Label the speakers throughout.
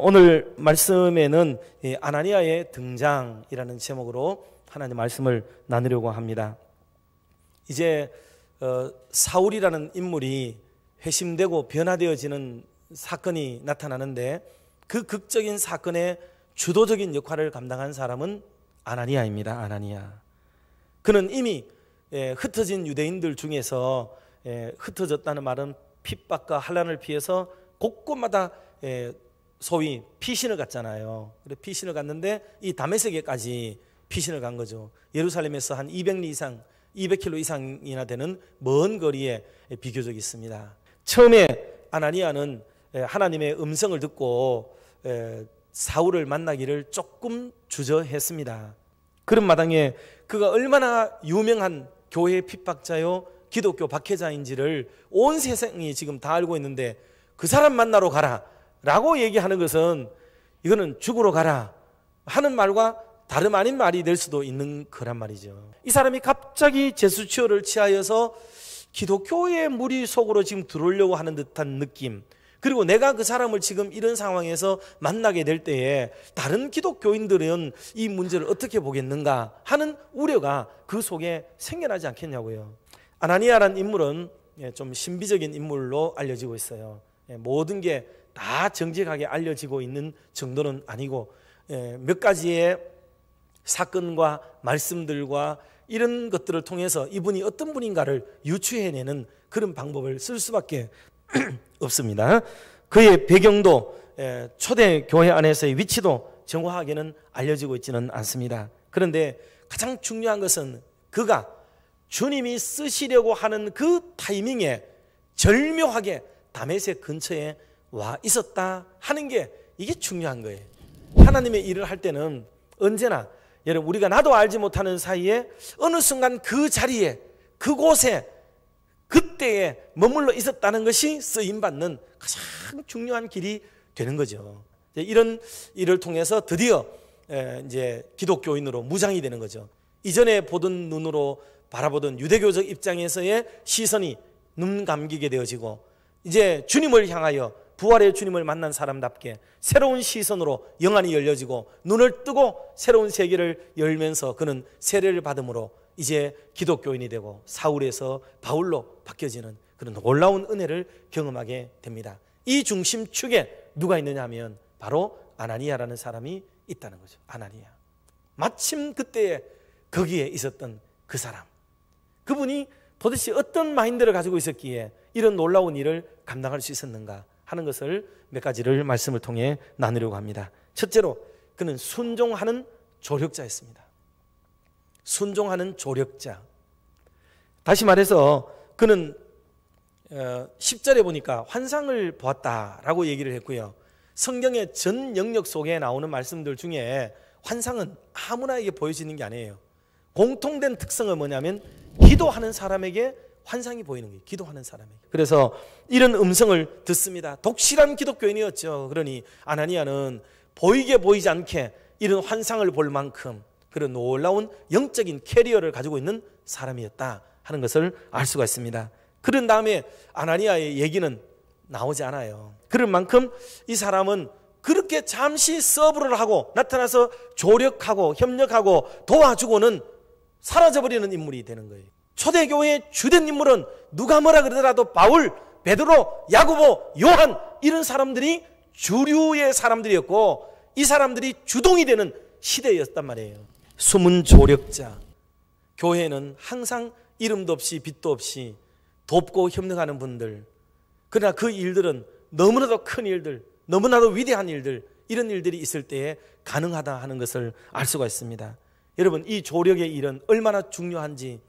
Speaker 1: 오늘 말씀에는 아나니아의 등장이라는 제목으로 하나님 말씀을 나누려고 합니다. 이제 사울이라는 인물이 회심되고 변화되어지는 사건이 나타나는데 그 극적인 사건의 주도적인 역할을 감당한 사람은 아나니아입니다. 아나니아. 그는 이미 흩어진 유대인들 중에서 흩어졌다는 말은 핍박과 환난을 피해서 곳곳마다 소위 피신을 갔잖아요. 피신을 갔는데 이 다메섹에까지 피신을 간 거죠. 예루살렘에서 한 200리 이상, 200km 이상이나 되는 먼 거리에 비교적 있습니다. 처음에 아나니아는 하나님의 음성을 듣고 사울을 만나기를 조금 주저했습니다. 그런 마당에 그가 얼마나 유명한 교회의 핍박자요 기독교 박해자인지를 온 세상이 지금 다 알고 있는데 그 사람 만나러 가라 라고 얘기하는 것은 이거는 죽으러 가라 하는 말과 다름 아닌 말이 될 수도 있는 거란 말이죠. 이 사람이 갑자기 제수치료를 취하여서 기독교의 무리 속으로 지금 들어오려고 하는 듯한 느낌, 그리고 내가 그 사람을 지금 이런 상황에서 만나게 될 때에 다른 기독교인들은 이 문제를 어떻게 보겠는가 하는 우려가 그 속에 생겨나지 않겠냐고요. 아나니아라는 인물은 좀 신비적인 인물로 알려지고 있어요. 모든 게 다 정직하게 알려지고 있는 정도는 아니고 몇 가지의 사건과 말씀들과 이런 것들을 통해서 이분이 어떤 분인가를 유추해내는 그런 방법을 쓸 수밖에 없습니다. 그의 배경도 초대 교회 안에서의 위치도 정확하게는 알려지고 있지는 않습니다. 그런데 가장 중요한 것은 그가 주님이 쓰시려고 하는 그 타이밍에 절묘하게 다메섹 근처에 와 있었다 하는 게 이게 중요한 거예요. 하나님의 일을 할 때는 언제나 여러분 우리가 나도 알지 못하는 사이에 어느 순간 그 자리에 그곳에 그때에 머물러 있었다는 것이 쓰임받는 가장 중요한 길이 되는 거죠. 이런 일을 통해서 드디어 이제 기독교인으로 무장이 되는 거죠. 이전에 보던 눈으로 바라보던 유대교적 입장에서의 시선이 눈 감기게 되어지고 이제 주님을 향하여 부활의 주님을 만난 사람답게 새로운 시선으로 영안이 열려지고 눈을 뜨고 새로운 세계를 열면서 그는 세례를 받음으로 이제 기독교인이 되고 사울에서 바울로 바뀌어지는 그런 놀라운 은혜를 경험하게 됩니다. 이 중심축에 누가 있느냐 하면 바로 아나니아라는 사람이 있다는 거죠. 아나니아. 마침 그때에 거기에 있었던 그 사람, 그분이 도대체 어떤 마인드를 가지고 있었기에 이런 놀라운 일을 감당할 수 있었는가 하는 것을 몇 가지를 말씀을 통해 나누려고 합니다. 첫째로 그는 순종하는 조력자였습니다. 순종하는 조력자. 다시 말해서 그는 10절에 보니까 환상을 보았다라고 얘기를 했고요. 성경의 전 영역 속에 나오는 말씀들 중에 환상은 아무나에게 보여지는 게 아니에요. 공통된 특성은 뭐냐면 기도하는 사람에게 환상이 보이는 거예요. 기도하는 사람에게. 그래서 이런 음성을 듣습니다. 독실한 기독교인이었죠. 그러니 아나니아는 보이게 보이지 않게 이런 환상을 볼 만큼 그런 놀라운 영적인 캐리어를 가지고 있는 사람이었다 하는 것을 알 수가 있습니다. 그런 다음에 아나니아의 얘기는 나오지 않아요. 그런 만큼 이 사람은 그렇게 잠시 서브를 하고 나타나서 조력하고 협력하고 도와주고는 사라져버리는 인물이 되는 거예요. 초대교회의 주된 인물은 누가 뭐라 그러더라도 바울, 베드로, 야고보, 요한 이런 사람들이 주류의 사람들이었고 이 사람들이 주동이 되는 시대였단 말이에요. 숨은 조력자. 교회는 항상 이름도 없이 빛도 없이 돕고 협력하는 분들, 그러나 그 일들은 너무나도 큰 일들, 너무나도 위대한 일들, 이런 일들이 있을 때에 가능하다 하는 것을 알 수가 있습니다. 여러분, 이 조력의 일은 얼마나 중요한지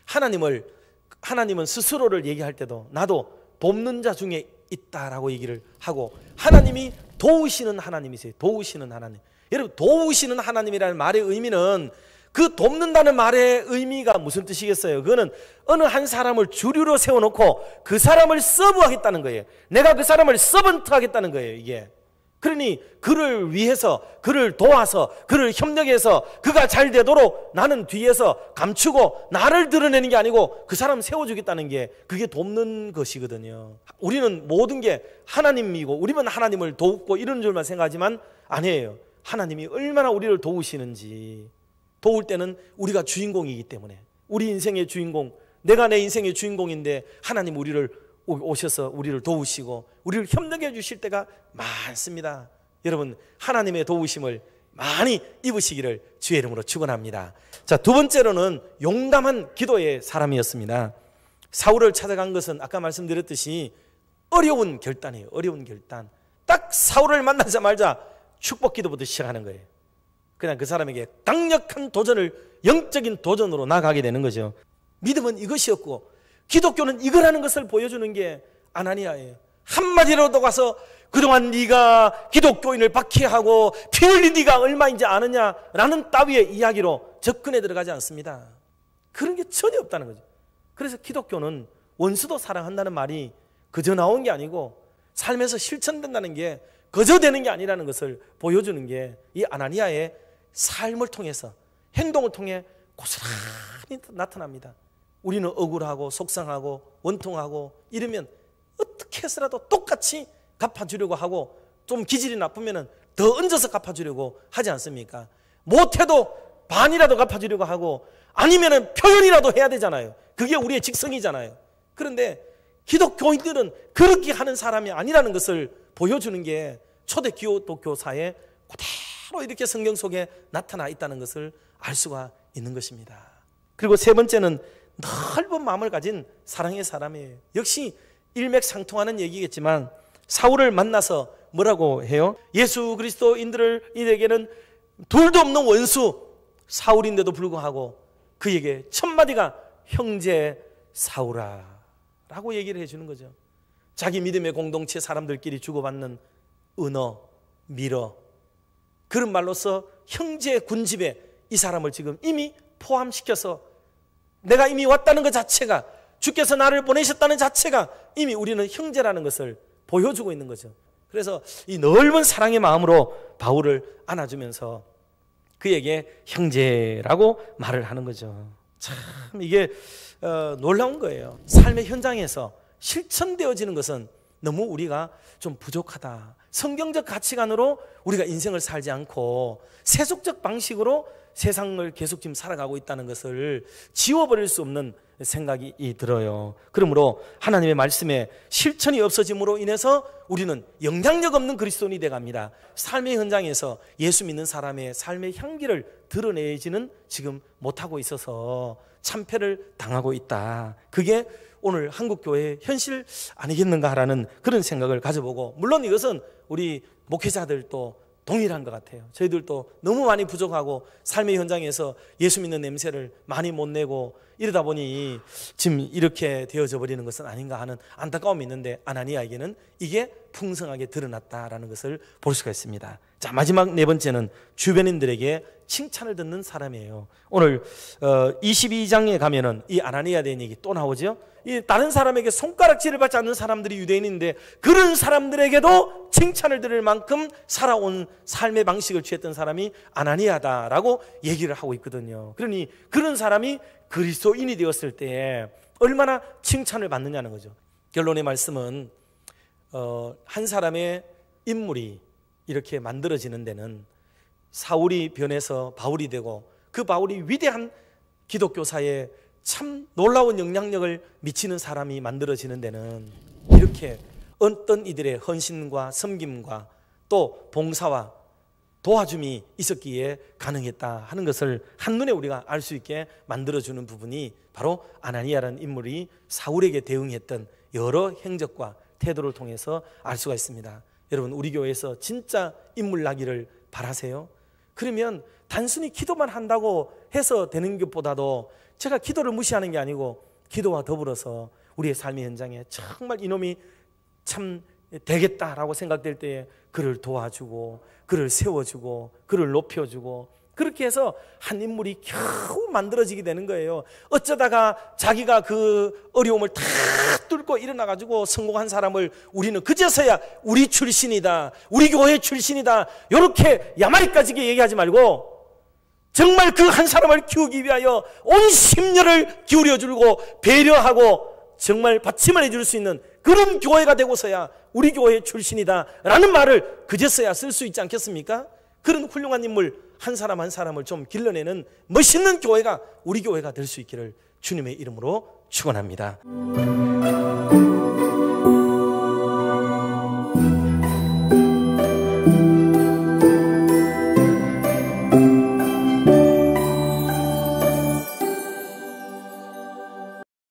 Speaker 1: 하나님은 스스로를 얘기할 때도 나도 돕는 자 중에 있다라고 얘기를 하고 하나님이 도우시는 하나님이세요. 도우시는 하나님. 여러분, 도우시는 하나님이라는 말의 의미는 그 돕는다는 말의 의미가 무슨 뜻이겠어요? 그거는 어느 한 사람을 주류로 세워놓고 그 사람을 서브하겠다는 거예요. 내가 그 사람을 서번트 하겠다는 거예요. 이게 그러니 그를 위해서, 그를 도와서, 그를 협력해서 그가 잘 되도록 나는 뒤에서 감추고 나를 드러내는 게 아니고 그 사람 세워주겠다는 게 그게 돕는 것이거든요. 우리는 모든 게 하나님이고 우리만 하나님을 돕고 이런 줄만 생각하지만 아니에요. 하나님이 얼마나 우리를 도우시는지. 도울 때는 우리가 주인공이기 때문에, 우리 인생의 주인공, 내가 내 인생의 주인공인데 하나님 우리를 오셔서 우리를 도우시고 우리를 협력해 주실 때가 많습니다. 여러분, 하나님의 도우심을 많이 입으시기를 주의 이름으로 축원합니다. 자, 두 번째로는 용감한 기도의 사람이었습니다. 사울을 찾아간 것은 아까 말씀드렸듯이 어려운 결단이에요. 어려운 결단. 딱 사울을 만나자마자 축복 기도부터 시작하는 거예요. 그냥 그 사람에게 강력한 도전을, 영적인 도전으로 나가게 되는 거죠. 믿음은 이것이었고 기독교는 이거라는 것을 보여주는 게 아나니아예요. 한마디로도 가서 그동안 네가 기독교인을 박해하고 피 흘린 네가 얼마인지 아느냐라는 따위의 이야기로 접근해 들어가지 않습니다. 그런 게 전혀 없다는 거죠. 그래서 기독교는 원수도 사랑한다는 말이 그저 나온 게 아니고 삶에서 실천된다는 게 그저 되는 게 아니라는 것을 보여주는 게 이 아나니아의 삶을 통해서, 행동을 통해 고스란히 나타납니다. 우리는 억울하고 속상하고 원통하고 이러면 어떻게 해서라도 똑같이 갚아주려고 하고 좀 기질이 나쁘면 더 얹어서 갚아주려고 하지 않습니까? 못해도 반이라도 갚아주려고 하고 아니면 표현이라도 해야 되잖아요. 그게 우리의 직성이잖아요. 그런데 기독교인들은 그렇게 하는 사람이 아니라는 것을 보여주는 게 초대 기독교사에 그대로 이렇게 성경 속에 나타나 있다는 것을 알 수가 있는 것입니다. 그리고 세 번째는 넓은 마음을 가진 사랑의 사람이에요. 역시 일맥상통하는 얘기겠지만 사울을 만나서 뭐라고 해요? 예수 그리스도인들에게는 둘도 없는 원수 사울인데도 불구하고 그에게 첫 마디가 형제 사울아 라고 얘기를 해주는 거죠. 자기 믿음의 공동체 사람들끼리 주고받는 은어, 미러, 그런 말로서 형제 군집에 이 사람을 지금 이미 포함시켜서 내가 이미 왔다는 것 자체가, 주께서 나를 보내셨다는 자체가 이미 우리는 형제라는 것을 보여주고 있는 거죠. 그래서 이 넓은 사랑의 마음으로 바울을 안아주면서 그에게 형제라고 말을 하는 거죠. 참 이게 놀라운 거예요. 삶의 현장에서 실천되어지는 것은 너무 우리가 좀 부족하다. 성경적 가치관으로 우리가 인생을 살지 않고 세속적 방식으로 세상을 계속 지금 살아가고 있다는 것을 지워버릴 수 없는 생각이 들어요. 그러므로 하나님의 말씀에 실천이 없어짐으로 인해서 우리는 영향력 없는 그리스도인이 돼갑니다. 삶의 현장에서 예수 믿는 사람의 삶의 향기를 드러내지는 지금 못하고 있어서 참패를 당하고 있다. 그게 오늘 한국교회의 현실 아니겠는가라는 그런 생각을 가져보고, 물론 이것은 우리 목회자들도 동일한 것 같아요. 저희들도 너무 많이 부족하고 삶의 현장에서 예수 믿는 냄새를 많이 못 내고 이러다 보니 지금 이렇게 되어져 버리는 것은 아닌가 하는 안타까움이 있는데, 아나니아에게는 이게 풍성하게 드러났다라는 것을 볼 수가 있습니다. 자, 마지막 네 번째는 주변인들에게 칭찬을 듣는 사람이에요. 오늘 22장에 가면은 이 아나니아에 대한 얘기 또 나오죠. 이 다른 사람에게 손가락질을 받지 않는 사람들이 유대인인데 그런 사람들에게도 칭찬을 들을 만큼 살아온 삶의 방식을 취했던 사람이 아나니아다라고 얘기를 하고 있거든요. 그러니 그런 사람이 그리스도인이 되었을 때 얼마나 칭찬을 받느냐는 거죠. 결론의 말씀은 한 사람의 인물이 이렇게 만들어지는 데는 사울이 변해서 바울이 되고 그 바울이 위대한 기독교사에 참 놀라운 영향력을 미치는 사람이 만들어지는 데는 이렇게 어떤 이들의 헌신과 섬김과 또 봉사와 도와줌이 있었기에 가능했다 하는 것을 한눈에 우리가 알 수 있게 만들어주는 부분이 바로 아나니아라는 인물이 사울에게 대응했던 여러 행적과 태도를 통해서 알 수가 있습니다. 여러분, 우리 교회에서 진짜 인물 나기를 바라세요? 그러면 단순히 기도만 한다고 해서 되는 것보다도 제가 기도를 무시하는 게 아니고 기도와 더불어서 우리의 삶의 현장에 정말 이놈이 참 되겠다라고 생각될 때에 그를 도와주고 그를 세워주고 그를 높여주고 그렇게 해서 한 인물이 겨우 만들어지게 되는 거예요. 어쩌다가 자기가 그 어려움을 다 뚫고 일어나가지고 성공한 사람을 우리는 그제서야 우리 출신이다, 우리 교회 출신이다, 이렇게 야마리까지 얘기하지 말고 정말 그 한 사람을 키우기 위하여 온 심려를 기울여주고 배려하고 정말 받침을 해줄 수 있는 그런 교회가 되고서야 우리 교회 출신이다 라는 말을 그제서야 쓸 수 있지 않겠습니까? 그런 훌륭한 인물 한 사람 한 사람을 좀 길러내는 멋있는 교회가 우리 교회가 될 수 있기를 주님의 이름으로 축원합니다.